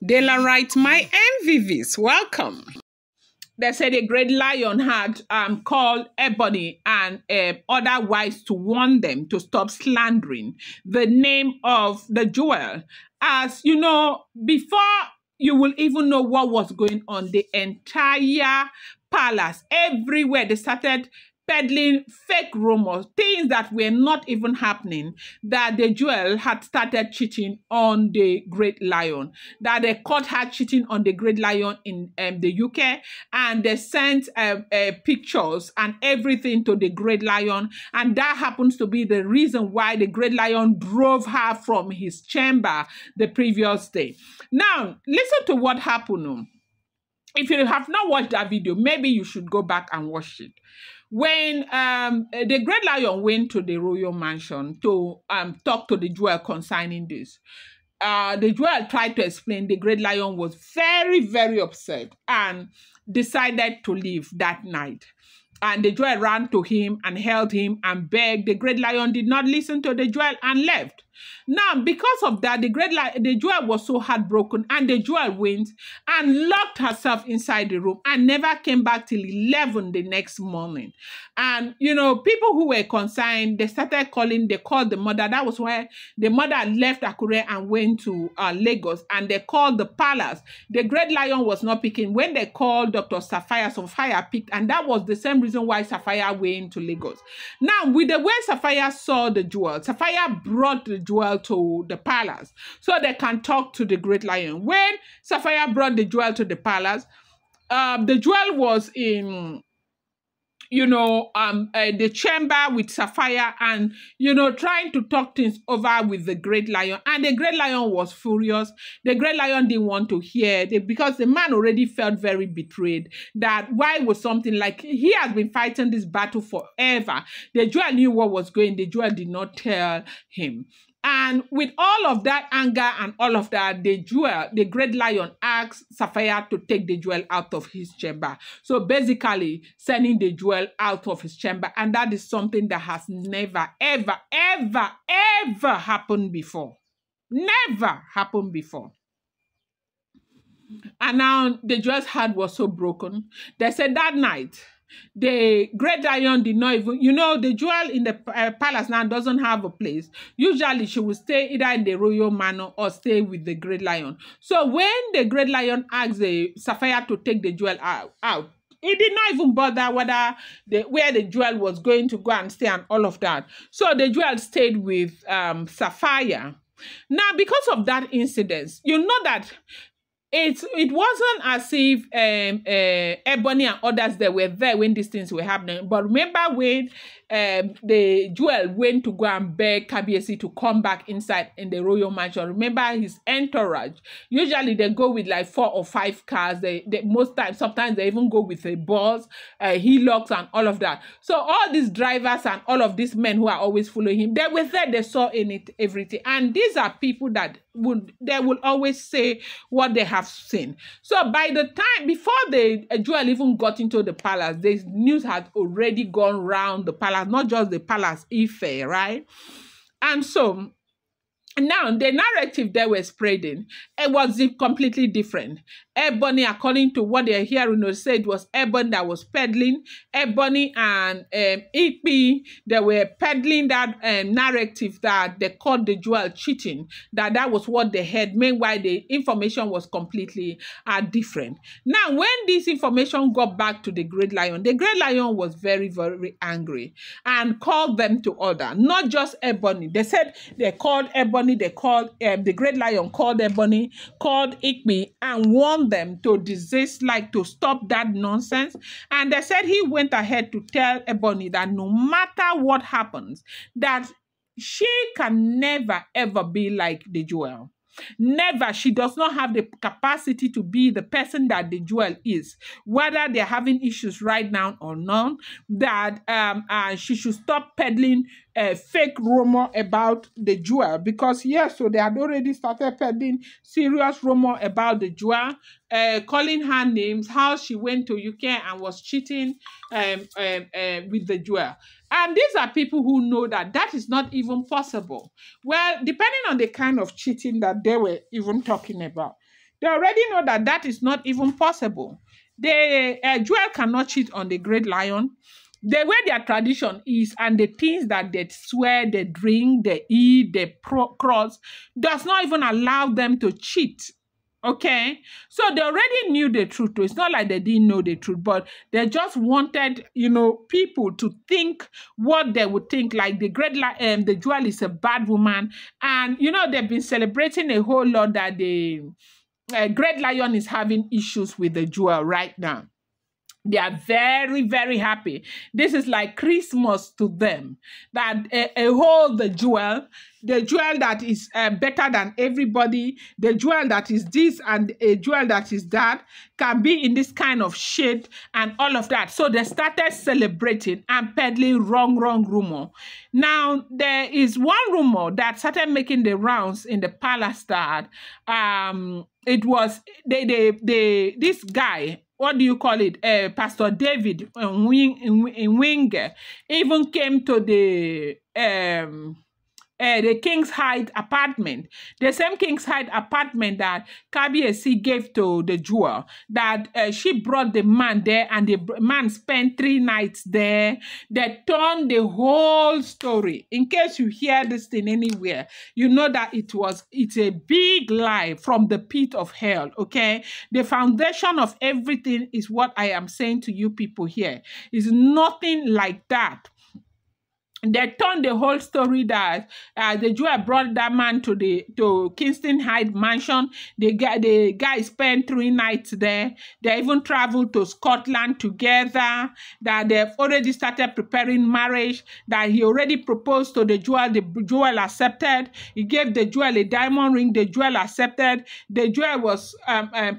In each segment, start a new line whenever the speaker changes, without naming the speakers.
Dela writes, my MVVs, welcome. They said a great lion had called Ebony and other wives to warn them to stop slandering the name of the jewel. As you know, before you will even know what was going on, the entire palace, everywhere, they started peddling fake rumors, things that were not even happening, that the jewel had started cheating on the great lion, that they caught her cheating on the great lion in the UK, and they sent pictures and everything to the great lion, and that happens to be the reason why the great lion drove her from his chamber the previous day. Now, listen to what happened. If you have not watched that video, maybe you should go back and watch it. When the great lion went to the royal mansion to talk to the jewel concerning this, the jewel tried to explain. The great lion was very, very upset and decided to leave that night. And the jewel ran to him and held him and begged. The great lion did not listen to the jewel and left. Now, because of that, the jewel was so heartbroken, and the jewel went and locked herself inside the room and never came back till 11 the next morning. And, you know, people who were concerned, they started calling, they called the mother. That was why the mother left Akure and went to Lagos, and they called the palace. The great lion was not picking. When they called Dr. Sapphire picked, and that was the same reason why Sapphire went to Lagos. Now, with the way Sapphire saw the jewel, Sapphire brought the jewel to the palace so they can talk to the great lion. When Sapphire brought the jewel to the palace, the jewel was in, you know, the chamber with Sapphire and, you know, trying to talk things over with the great lion. And the great lion was furious. The great lion didn't want to hear it because the man already felt very betrayed. That why was something like, he has been fighting this battle forever. The jewel knew what was going. The jewel did not tell him. And with all of that anger and all of that, the great lion asked Sapphire to take the jewel out of his chamber. So basically sending the jewel out of his chamber. And that is something that has never, ever, ever, ever happened before. Never happened before. And now the jewel's heart was so broken. They said that night, the great lion did not even, you know, the jewel in the palace now doesn't have a place. Usually she will stay either in the royal manor or stay with the great lion. So when the great lion asked the Sapphire to take the jewel out, he did not even bother whether where the jewel was going to go and stay and all of that. So the jewel stayed with Sapphire. Now, because of that incident, you know that it wasn't as if Ebony and others that were there when these things were happening. But remember when the jewel went to go and beg Kabiesi to come back inside in the royal mansion. Remember his entourage. Usually they go with like 4 or 5 cars. They most times, sometimes they even go with a bus, hillocks and all of that. So all these drivers and all of these men who are always following him, they were there, they saw in it everything. And these are people that they will always say what they have seen. So by the time, before the jewel even got into the palace, the news had already gone round the palace, not just the palace, Ife, right? And so now the narrative they were spreading, it was completely different. Ebony, according to what they're hearing, they said it was Ebony that was peddling. Ebony and Ebony, they were peddling that narrative that they called the jewel cheating, that was what they had. Meanwhile, the information was completely different. Now, when this information got back to the great lion was very, very angry and called them to order. Not just Ebony. They said they called Ebony, they called the great lion called Ebony, called Ebony, and warned them to desist, like to stop that nonsense. And they said he went ahead to tell Ebony that no matter what happens, that she can never ever be like the jewel. Never. She does not have the capacity to be the person that the jewel is, whether they're having issues right now or not. That she should stop peddling fake rumor about the jewel, because yes, so they had already started peddling serious rumor about the jewel, calling her names, how she went to UK and was cheating with the jewel. And these are people who know that that is not even possible. Well, depending on the kind of cheating that they were even talking about. They already know that that is not even possible. The jewel cannot cheat on the great lion. The way their tradition is and the things that they swear, they drink, they eat, they cross, does not even allow them to cheat. Okay, so they already knew the truth. It's not like they didn't know the truth, but they just wanted, people to think what they would think. Like the jewel is a bad woman, and they've been celebrating a whole lot that the great lion is having issues with the jewel right now. They are very, very happy. This is like Christmas to them. That the jewel that is better than everybody, the jewel that is this and a jewel that is that, can be in this kind of shade and all of that. So they started celebrating and peddling wrong rumor. Now, there is one rumor that started making the rounds in the palace that it was this guy, what do you call it? Pastor David Winger even came to the King's Height apartment, the same King's Height apartment that Kabiyesi gave to the jewel, that she brought the man there and the man spent 3 nights there. They turned the whole story. In case you hear this thing anywhere, you know that it's a big lie from the pit of hell, okay? The foundation of everything is what I am saying to you people here. It's nothing like that. They turned the whole story that the jewel brought that man to Kingston Heights mansion. The guy spent 3 nights there. They even traveled to Scotland together. That they've already started preparing marriage. That he already proposed to the jewel. The jewel accepted. He gave the jewel a diamond ring. The jewel accepted. The jewel was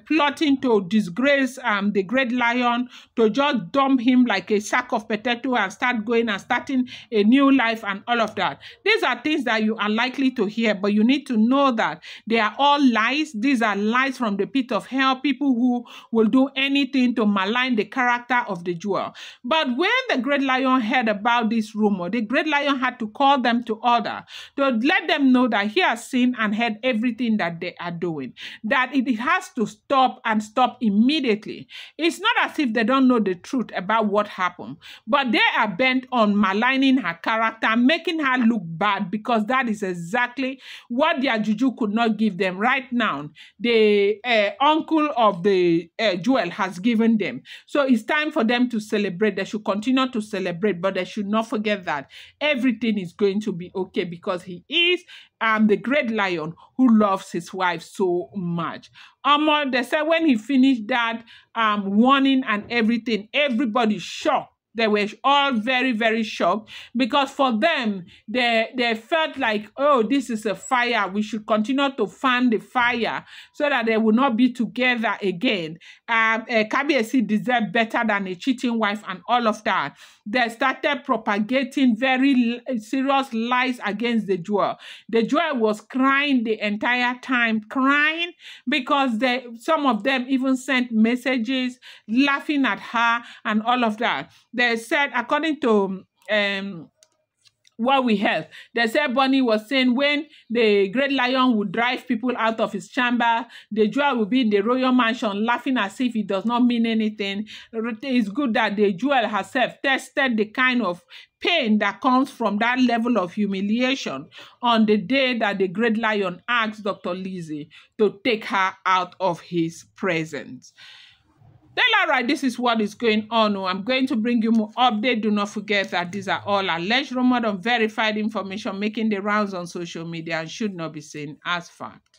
plotting to disgrace the great lion, to just dump him like a sack of potato and starting a new life and all of that. These are things that you are likely to hear, but you need to know that they are all lies. These are lies from the pit of hell, people who will do anything to malign the character of the jewel. But when the great lion heard about this rumor, the great lion had to call them to order, to let them know that he has seen and heard everything that they are doing, that it has to stop and stop immediately. It's not as if they don't know the truth about what happened, but they are bent on maligning her character, making her look bad, because that is exactly what their juju could not give them. Right now, the uncle of the jewel has given them. So it's time for them to celebrate. They should continue to celebrate, but they should not forget that everything is going to be okay, because he is the great lion who loves his wife so much. They said when he finished that warning and everything, everybody shocked. They were all very, very shocked, because for them, they felt like, oh, this is a fire. We should continue to fan the fire so that they will not be together again. Kabiyesi deserved better than a cheating wife and all of that. They started propagating very serious lies against the jewel. The jewel was crying the entire time, crying because some of them even sent messages laughing at her and all of that. They said, according to what we heard, they said Bonnie was saying when the great lion would drive people out of his chamber, the jewel will be in the royal mansion laughing as if it does not mean anything. It's good that the jewel herself tested the kind of pain that comes from that level of humiliation on the day that the great lion asked Dr. Lizzie to take her out of his presence. Then, all right, this is what is going on. I'm going to bring you more update. Do not forget that these are all alleged, rumored, unverified information making the rounds on social media and should not be seen as fact.